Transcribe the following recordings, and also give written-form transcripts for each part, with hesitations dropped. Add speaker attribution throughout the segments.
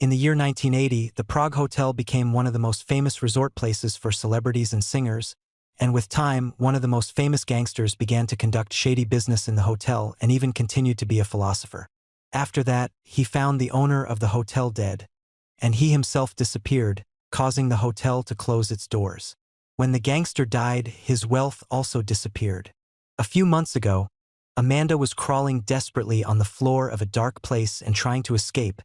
Speaker 1: In the year 1980, the Prague Hotel became one of the most famous resort places for celebrities and singers, and with time, one of the most famous gangsters began to conduct shady business in the hotel and even continued to be a philosopher. After that, he found the owner of the hotel dead, and he himself disappeared, causing the hotel to close its doors. When the gangster died, his wealth also disappeared. A few months ago, Amanda was crawling desperately on the floor of a dark place and trying to escape,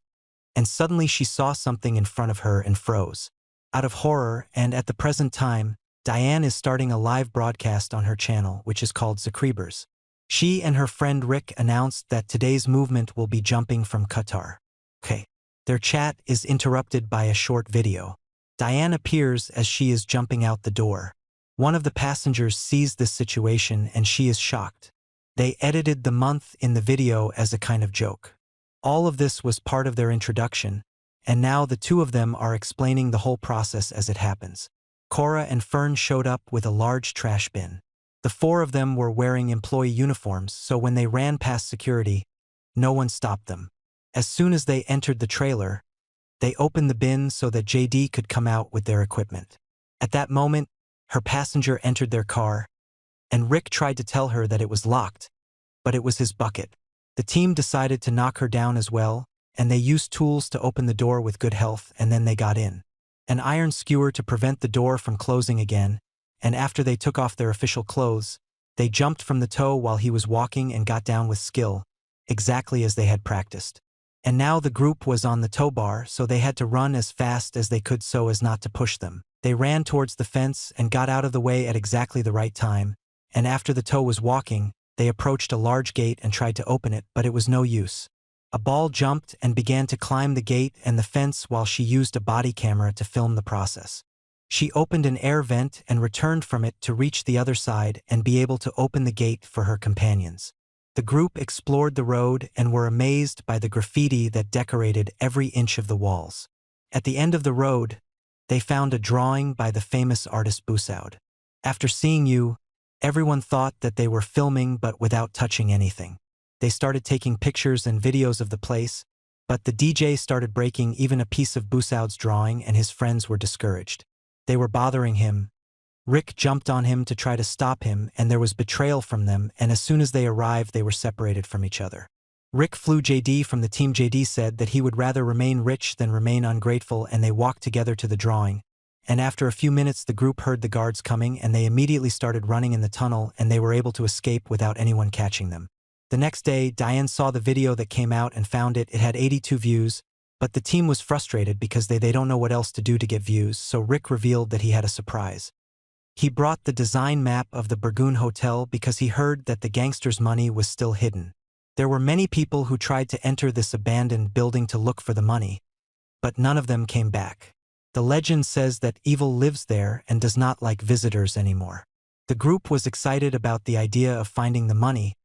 Speaker 1: and suddenly she saw something in front of her and froze. Out of horror, and at the present time, Diane is starting a live broadcast on her channel, which is called Zakreebers. She and her friend Rick announced that today's movement will be jumping from Qatar. Okay. Their chat is interrupted by a short video. Diane appears as she is jumping out the door. One of the passengers sees this situation and she is shocked. They edited the month in the video as a kind of joke. All of this was part of their introduction, and now the two of them are explaining the whole process as it happens. Cora and Fern showed up with a large trash bin. The four of them were wearing employee uniforms, so when they ran past security, no one stopped them. As soon as they entered the trailer, they opened the bin so that JD could come out with their equipment. At that moment, her passenger entered their car, and Rick tried to tell her that it was locked, but it was his bucket. The team decided to knock her down as well, and they used tools to open the door with good health, and then they got in. An iron skewer to prevent the door from closing again, and after they took off their official clothes, they jumped from the tow while he was walking and got down with skill, exactly as they had practiced. And now the group was on the tow bar, so they had to run as fast as they could so as not to push them. They ran towards the fence and got out of the way at exactly the right time, and after the tow was walking, they approached a large gate and tried to open it, but it was no use. A ball jumped and began to climb the gate and the fence while she used a body camera to film the process. She opened an air vent and returned from it to reach the other side and be able to open the gate for her companions. The group explored the road and were amazed by the graffiti that decorated every inch of the walls. At the end of the road, they found a drawing by the famous artist Busoud. After seeing you, everyone thought that they were filming but without touching anything. They started taking pictures and videos of the place, but the DJ started breaking even a piece of Busoud's drawing and his friends were discouraged. They were bothering him. Rick jumped on him to try to stop him, and there was betrayal from them, and as soon as they arrived they were separated from each other. Rick flew JD from the team. JD said that he would rather remain rich than remain ungrateful, and they walked together to the drawing. And after a few minutes the group heard the guards coming and they immediately started running in the tunnel, and they were able to escape without anyone catching them. The next day, Diane saw the video that came out and found it had 82 views, but the team was frustrated because they don't know what else to do to get views, so Rick revealed that he had a surprise. He brought the design map of the Burgoon Hotel because he heard that the gangsters' money was still hidden. There were many people who tried to enter this abandoned building to look for the money, but none of them came back. The legend says that evil lives there and does not like visitors anymore. The group was excited about the idea of finding the money,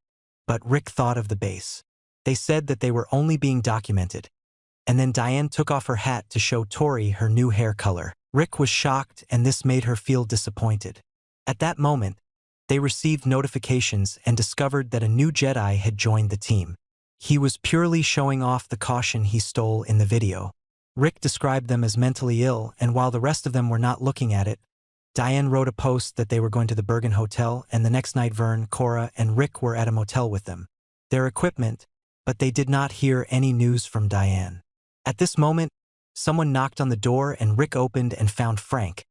Speaker 1: but Rick thought of the base. They said that they were only being documented, and then Diane took off her hat to show Tori her new hair color. Rick was shocked, and this made her feel disappointed. At that moment, they received notifications and discovered that a new Jedi had joined the team. He was purely showing off the caution he stole in the video. Rick described them as mentally ill, and while the rest of them were not looking at it, Diane wrote a post that they were going to the Bergen Hotel, and the next night Vern, Cora, and Rick were at a motel with them. Their equipment, but they did not hear any news from Diane. At this moment, someone knocked on the door and Rick opened and found Frank,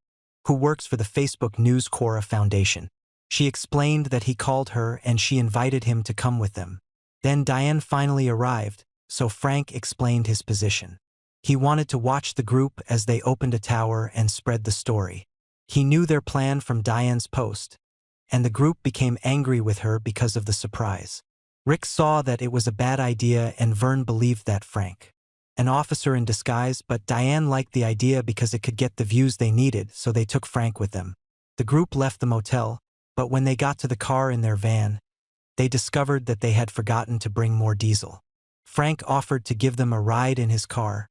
Speaker 1: who works for the Facebook News Cora Foundation. She explained that he called her and she invited him to come with them. Then Diane finally arrived, so Frank explained his position. He wanted to watch the group as they opened a tower and spread the story. He knew their plan from Diane's post, and the group became angry with her because of the surprise. Rick saw that it was a bad idea and Vern believed that Frank, an officer in disguise, but Diane liked the idea because it could get the views they needed, so they took Frank with them. The group left the motel, but when they got to the car in their van, they discovered that they had forgotten to bring more diesel. Frank offered to give them a ride in his car,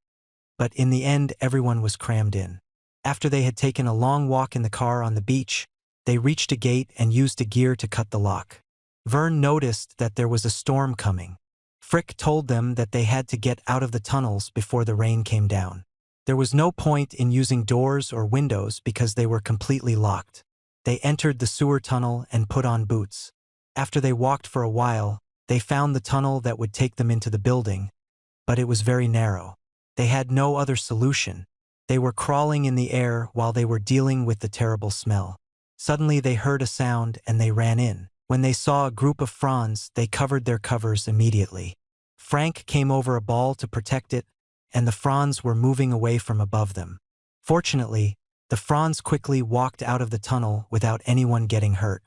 Speaker 1: but in the end everyone was crammed in. After they had taken a long walk in the car on the beach, they reached a gate and used a gear to cut the lock. Vern noticed that there was a storm coming. Frick told them that they had to get out of the tunnels before the rain came down. There was no point in using doors or windows because they were completely locked. They entered the sewer tunnel and put on boots. After they walked for a while, they found the tunnel that would take them into the building, but it was very narrow. They had no other solution. They were crawling in the air while they were dealing with the terrible smell. Suddenly they heard a sound and they ran in. When they saw a group of fronds, they covered their covers immediately. Frank came over a ball to protect it, and the fronds were moving away from above them. Fortunately, the fronds quickly walked out of the tunnel without anyone getting hurt.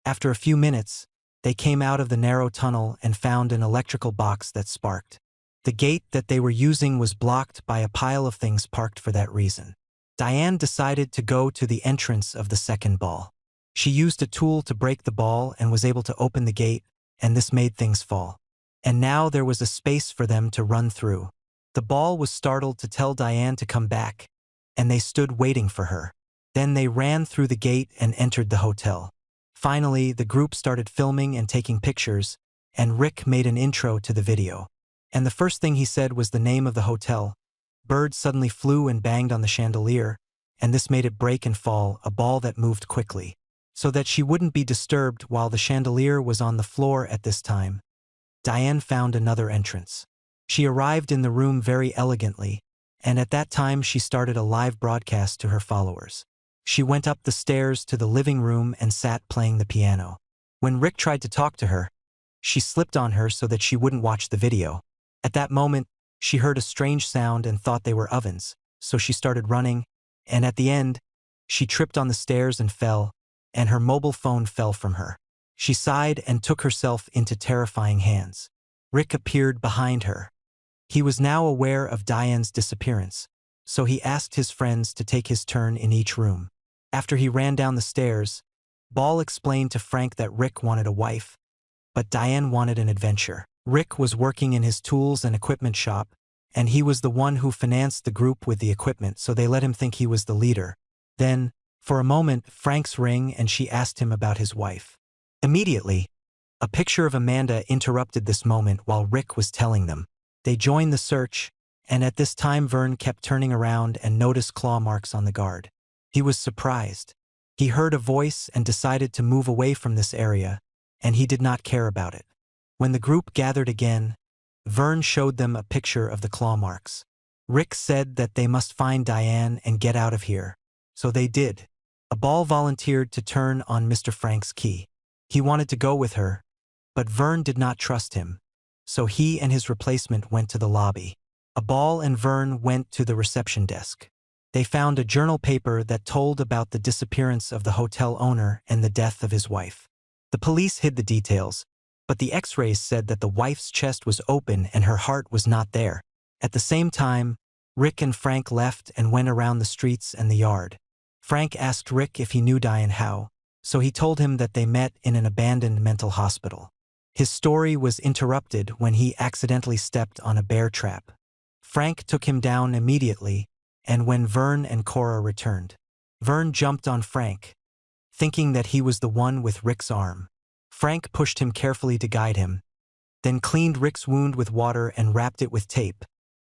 Speaker 1: After a few minutes, they came out of the narrow tunnel and found an electrical box that sparked. The gate that they were using was blocked by a pile of things parked for that reason. Diane decided to go to the entrance of the second ball. She used a tool to break the ball and was able to open the gate, and this made things fall. And now there was a space for them to run through. The ball was startled to tell Diane to come back, and they stood waiting for her. Then they ran through the gate and entered the hotel. Finally, the group started filming and taking pictures, and Rick made an intro to the video. And the first thing he said was the name of the hotel. Birds suddenly flew and banged on the chandelier, and this made it break and fall, a ball that moved quickly. So that she wouldn't be disturbed while the chandelier was on the floor at this time, Diane found another entrance. She arrived in the room very elegantly, and at that time she started a live broadcast to her followers. She went up the stairs to the living room and sat playing the piano. When Rick tried to talk to her, she slipped on her so that she wouldn't watch the video. At that moment, she heard a strange sound and thought they were ovens, so she started running, and at the end, she tripped on the stairs and fell, and her mobile phone fell from her. She sighed and took herself into terrifying hands. Rick appeared behind her. He was now aware of Diane's disappearance, so he asked his friends to take his turn in each room. After he ran down the stairs, Ball explained to Frank that Rick wanted a wife, but Diane wanted an adventure. Rick was working in his tools and equipment shop, and he was the one who financed the group with the equipment, so they let him think he was the leader. Then, for a moment, Frank's rang and she asked him about his wife. Immediately, a picture of Amanda interrupted this moment while Rick was telling them. They joined the search, and at this time Vern kept turning around and noticed claw marks on the guard. He was surprised. He heard a voice and decided to move away from this area, and he did not care about it. When the group gathered again, Vern showed them a picture of the claw marks. Rick said that they must find Diane and get out of here. So they did. A Ball volunteered to turn on Mr. Frank's key. He wanted to go with her, but Vern did not trust him, so he and his replacement went to the lobby. A Ball and Vern went to the reception desk. They found a journal paper that told about the disappearance of the hotel owner and the death of his wife. The police hid the details, but the x-rays said that the wife's chest was open and her heart was not there. At the same time, Rick and Frank left and went around the streets and the yard. Frank asked Rick if he knew Diane Howe, so he told him that they met in an abandoned mental hospital. His story was interrupted when he accidentally stepped on a bear trap. Frank took him down immediately, and when Vern and Cora returned, Vern jumped on Frank, thinking that he was the one with Rick's arm. Frank pushed him carefully to guide him, then cleaned Rick's wound with water and wrapped it with tape,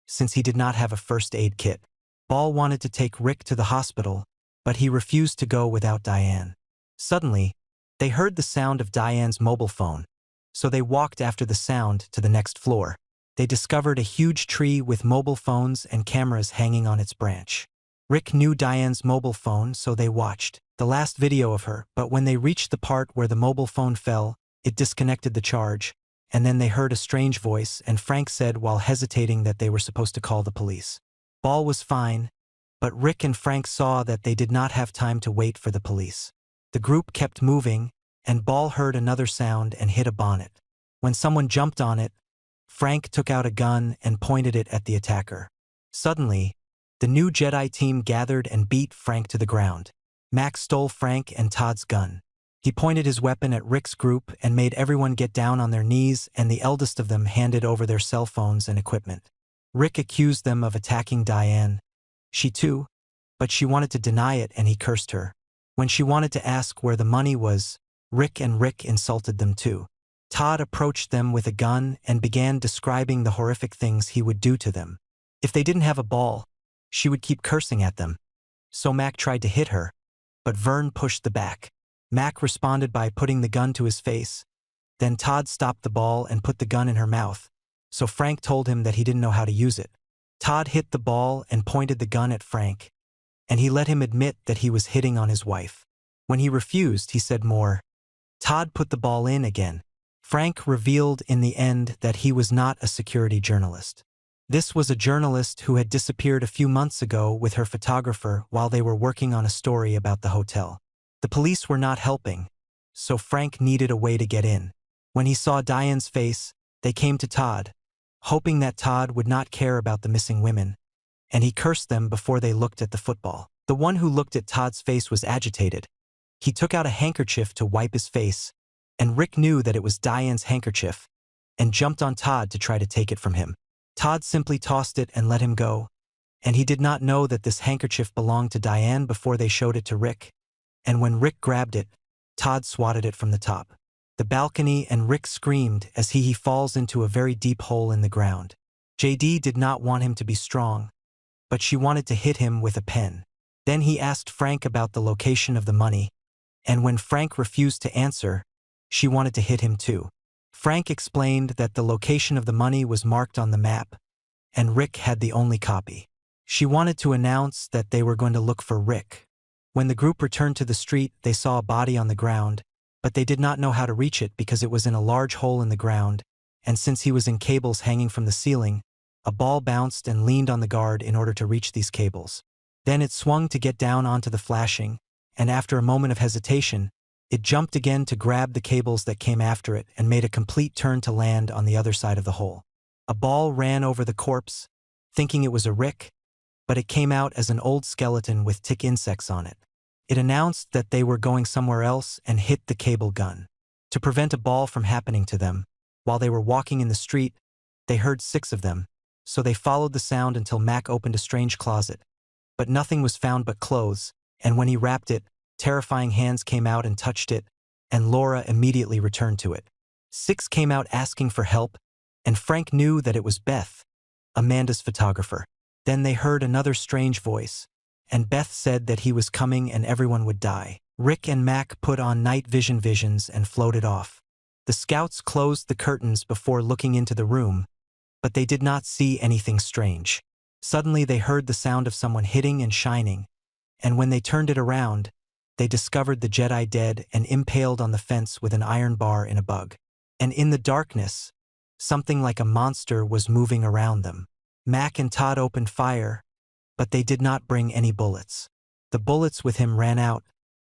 Speaker 1: since he did not have a first aid kit. Ball wanted to take Rick to the hospital, but he refused to go without Diane. Suddenly, they heard the sound of Diane's mobile phone, so they walked after the sound to the next floor. They discovered a huge tree with mobile phones and cameras hanging on its branch. Rick knew Diane's mobile phone, so they watched the last video of her, but when they reached the part where the mobile phone fell, it disconnected the charge, and then they heard a strange voice, and Frank said while hesitating that they were supposed to call the police. Ball was fine, but Rick and Frank saw that they did not have time to wait for the police. The group kept moving, and Ball heard another sound and hit a bonnet. When someone jumped on it, Frank took out a gun and pointed it at the attacker. Suddenly, the new Jedi team gathered and beat Frank to the ground. Max stole Frank and Todd's gun. He pointed his weapon at Rick's group and made everyone get down on their knees, and the eldest of them handed over their cell phones and equipment. Rick accused them of attacking Diane. She too, but she wanted to deny it and he cursed her. When she wanted to ask where the money was, Rick insulted them too. Todd approached them with a gun and began describing the horrific things he would do to them. If they didn't have a ball, she would keep cursing at them. So Mac tried to hit her, but Vern pushed the back. Mac responded by putting the gun to his face. Then Todd stopped the ball and put the gun in her mouth, so Frank told him that he didn't know how to use it. Todd hit the ball and pointed the gun at Frank, and he let him admit that he was hitting on his wife. When he refused, he said more. Todd put the ball in again. Frank revealed in the end that he was not a security journalist. This was a journalist who had disappeared a few months ago with her photographer while they were working on a story about the hotel. The police were not helping, so Frank needed a way to get in. When he saw Diane's face, they came to Todd, hoping that Todd would not care about the missing women, and he cursed them before they looked at the football. The one who looked at Todd's face was agitated. He took out a handkerchief to wipe his face, and Rick knew that it was Diane's handkerchief, and jumped on Todd to try to take it from him. Todd simply tossed it and let him go, and he did not know that this handkerchief belonged to Diane before they showed it to Rick, and when Rick grabbed it, Todd swatted it from the top. The balcony, and Rick screamed as he falls into a very deep hole in the ground. JD did not want him to be strong, but she wanted to hit him with a pen. Then he asked Frank about the location of the money, and when Frank refused to answer, she wanted to hit him too. Frank explained that the location of the money was marked on the map, and Rick had the only copy. She wanted to announce that they were going to look for Rick. When the group returned to the street, they saw a body on the ground, but they did not know how to reach it because it was in a large hole in the ground, and since he was in cables hanging from the ceiling, a ball bounced and leaned on the guard in order to reach these cables. Then it swung to get down onto the flashing, and after a moment of hesitation, it jumped again to grab the cables that came after it and made a complete turn to land on the other side of the hole. A ball ran over the corpse, thinking it was a Rick, but it came out as an old skeleton with tick insects on it. It announced that they were going somewhere else and hit the cable gun. To prevent a ball from happening to them, while they were walking in the street, they heard 6 of them, so they followed the sound until Mac opened a strange closet. But nothing was found but clothes, and when he wrapped it, terrifying hands came out and touched it, and Laura immediately returned to it. 6 came out asking for help, and Frank knew that it was Beth, Amanda's photographer. Then they heard another strange voice, and Beth said that he was coming and everyone would die. Rick and Mac put on night visions and floated off. The scouts closed the curtains before looking into the room, but they did not see anything strange. Suddenly they heard the sound of someone hitting and shining, and when they turned it around, they discovered the Jedi dead and impaled on the fence with an iron bar in a bug. And in the darkness, something like a monster was moving around them. Mac and Todd opened fire, but they did not bring any bullets. The bullets with him ran out,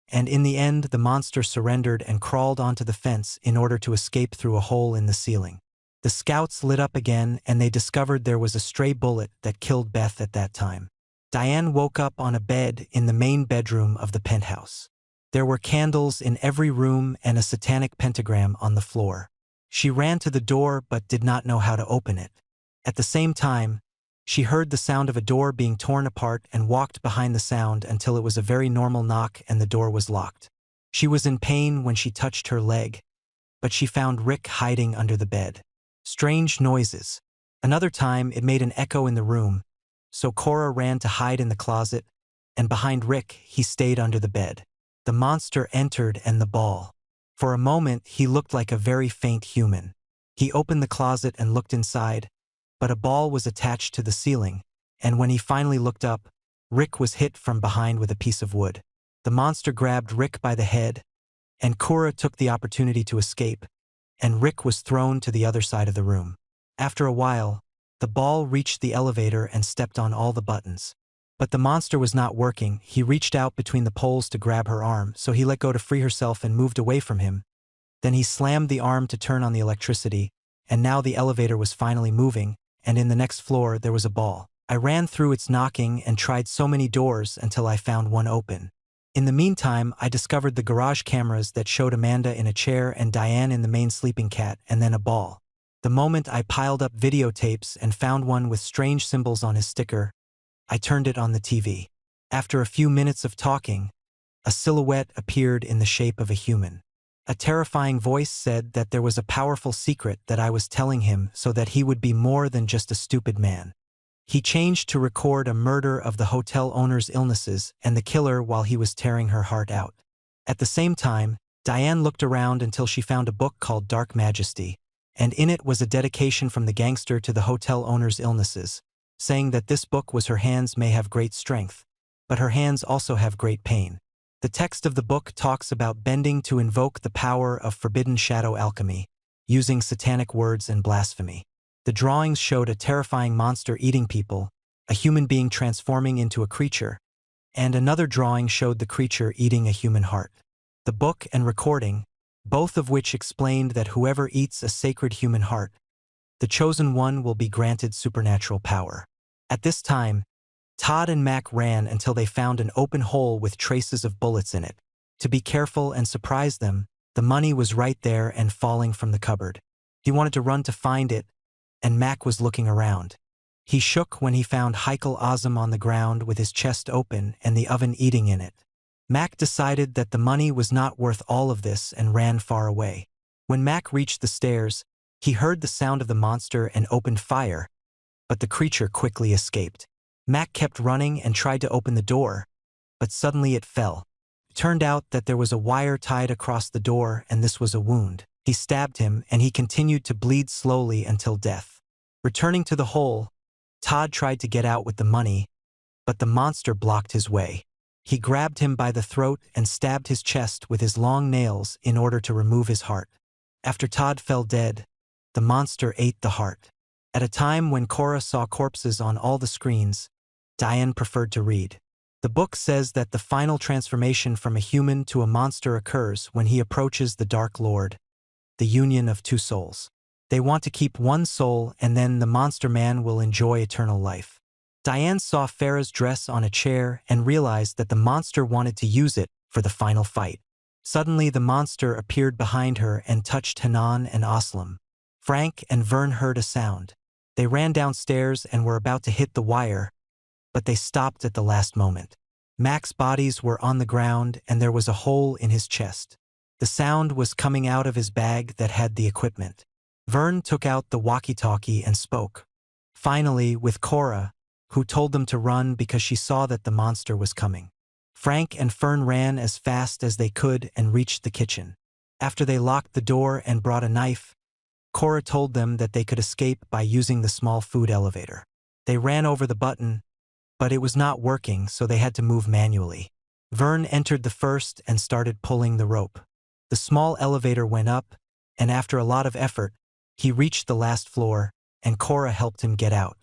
Speaker 1: and in the end the monster surrendered and crawled onto the fence in order to escape through a hole in the ceiling. The scouts lit up again and they discovered there was a stray bullet that killed Beth at that time. Diane woke up on a bed in the main bedroom of the penthouse. There were candles in every room and a satanic pentagram on the floor. She ran to the door but did not know how to open it. At the same time, she heard the sound of a door being torn apart and walked behind the sound until it was a very normal knock and the door was locked. She was in pain when she touched her leg, but she found Rick hiding under the bed. Strange noises. Another time it made an echo in the room, so Cora ran to hide in the closet, and behind Rick he stayed under the bed. The monster entered and the ball. For a moment he looked like a very faint human. He opened the closet and looked inside, but a ball was attached to the ceiling, and when he finally looked up, Rick was hit from behind with a piece of wood. The monster grabbed Rick by the head, and Cora took the opportunity to escape, and Rick was thrown to the other side of the room. After a while, the ball reached the elevator and stepped on all the buttons. But the monster was not working. He reached out between the poles to grab her arm, so he let go to free herself and moved away from him. Then he slammed the arm to turn on the electricity, and now the elevator was finally moving, and in the next floor there was a ball. I ran through its knocking and tried so many doors until I found one open. In the meantime, I discovered the garage cameras that showed Amanda in a chair and Diane in the main sleeping cat, and then a ball. The moment I piled up videotapes and found one with strange symbols on his sticker, I turned it on the TV. After a few minutes of talking, a silhouette appeared in the shape of a human. A terrifying voice said that there was a powerful secret that I was telling him so that he would be more than just a stupid man. He changed to record a murder of the hotel owner's illnesses and the killer while he was tearing her heart out. At the same time, Diane looked around until she found a book called Dark Majesty, and in it was a dedication from the gangster to the hotel owner's illnesses, saying that this book was her hands may have great strength, but her hands also have great pain. The text of the book talks about bending to invoke the power of forbidden shadow alchemy, using satanic words and blasphemy. The drawings showed a terrifying monster eating people, a human being transforming into a creature, and another drawing showed the creature eating a human heart. The book and recording, both of which explained that whoever eats a sacred human heart, the chosen one will be granted supernatural power. At this time, Todd and Mac ran until they found an open hole with traces of bullets in it. To be careful and surprise them, the money was right there and falling from the cupboard. He wanted to run to find it, and Mac was looking around. He shook when he found Heikel Azam on the ground with his chest open and the oven eating in it. Mac decided that the money was not worth all of this and ran far away. When Mac reached the stairs, he heard the sound of the monster and opened fire, but the creature quickly escaped. Mac kept running and tried to open the door, but suddenly it fell. It turned out that there was a wire tied across the door and this was a wound. He stabbed him and he continued to bleed slowly until death. Returning to the hole, Todd tried to get out with the money, but the monster blocked his way. He grabbed him by the throat and stabbed his chest with his long nails in order to remove his heart. After Todd fell dead, the monster ate the heart. At a time when Cora saw corpses on all the screens, Diane preferred to read. The book says that the final transformation from a human to a monster occurs when he approaches the Dark Lord, the union of two souls. They want to keep one soul and then the monster man will enjoy eternal life. Diane saw Farah's dress on a chair and realized that the monster wanted to use it for the final fight. Suddenly the monster appeared behind her and touched Hanan and Aslam. Frank and Vern heard a sound. They ran downstairs and were about to hit the wire, but they stopped at the last moment. Mac's bodies were on the ground and there was a hole in his chest. The sound was coming out of his bag that had the equipment. Vern took out the walkie-talkie and spoke. Finally, with Cora, who told them to run because she saw that the monster was coming. Frank and Fern ran as fast as they could and reached the kitchen. After they locked the door and brought a knife, Cora told them that they could escape by using the small food elevator. They ran over the button, but it was not working, so they had to move manually. Vern entered the first and started pulling the rope. The small elevator went up, and after a lot of effort, he reached the last floor, and Cora helped him get out.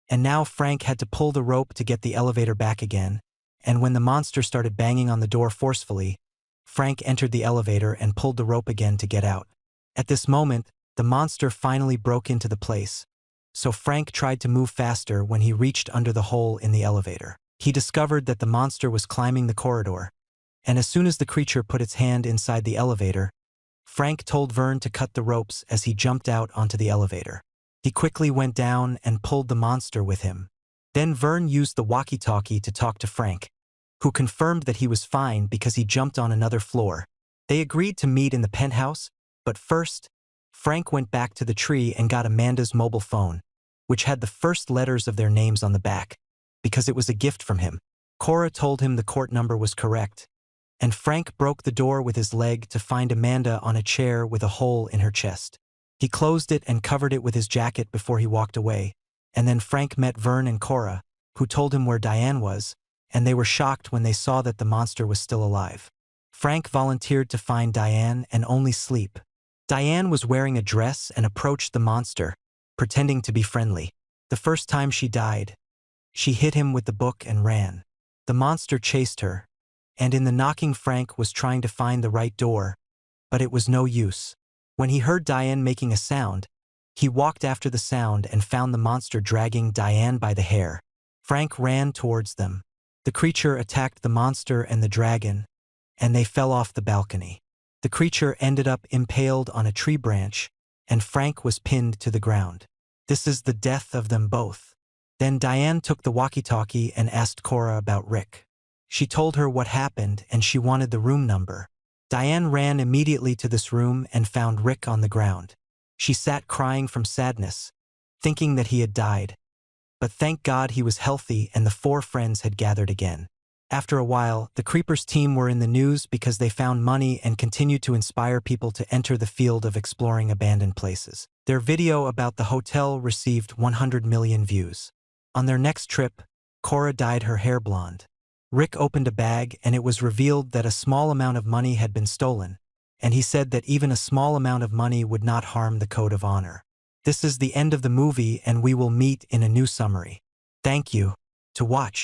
Speaker 1: And now Frank had to pull the rope to get the elevator back again, and when the monster started banging on the door forcefully, Frank entered the elevator and pulled the rope again to get out. At this moment, the monster finally broke into the place, so Frank tried to move faster when he reached under the hole in the elevator. He discovered that the monster was climbing the corridor, and as soon as the creature put its hand inside the elevator, Frank told Vern to cut the ropes as he jumped out onto the elevator. He quickly went down and pulled the monster with him. Then Vern used the walkie-talkie to talk to Frank, who confirmed that he was fine because he jumped on another floor. They agreed to meet in the penthouse, but first, Frank went back to the tree and got Amanda's mobile phone, which had the first letters of their names on the back, because it was a gift from him. Cora told him the court number was correct, and Frank broke the door with his leg to find Amanda on a chair with a hole in her chest. He closed it and covered it with his jacket before he walked away, and then Frank met Vern and Cora, who told him where Diane was, and they were shocked when they saw that the monster was still alive. Frank volunteered to find Diane and only sleep. Diane was wearing a dress and approached the monster, pretending to be friendly. The first time she died, she hit him with the book and ran. The monster chased her, and in the knocking Frank was trying to find the right door, but it was no use. When he heard Diane making a sound, he walked after the sound and found the monster dragging Diane by the hair. Frank ran towards them. The creature attacked the monster and the dragon, and they fell off the balcony. The creature ended up impaled on a tree branch, and Frank was pinned to the ground. This is the death of them both. Then Diane took the walkie-talkie and asked Cora about Rick. She told her what happened and she wanted the room number. Diane ran immediately to this room and found Rick on the ground. She sat crying from sadness, thinking that he had died. But thank God he was healthy and the four friends had gathered again. After a while, the Creepers team were in the news because they found money and continued to inspire people to enter the field of exploring abandoned places. Their video about the hotel received 100 million views. On their next trip, Cora dyed her hair blonde. Rick opened a bag and it was revealed that a small amount of money had been stolen, and he said that even a small amount of money would not harm the code of honor. This is the end of the movie and we will meet in a new summary. Thank you to watch.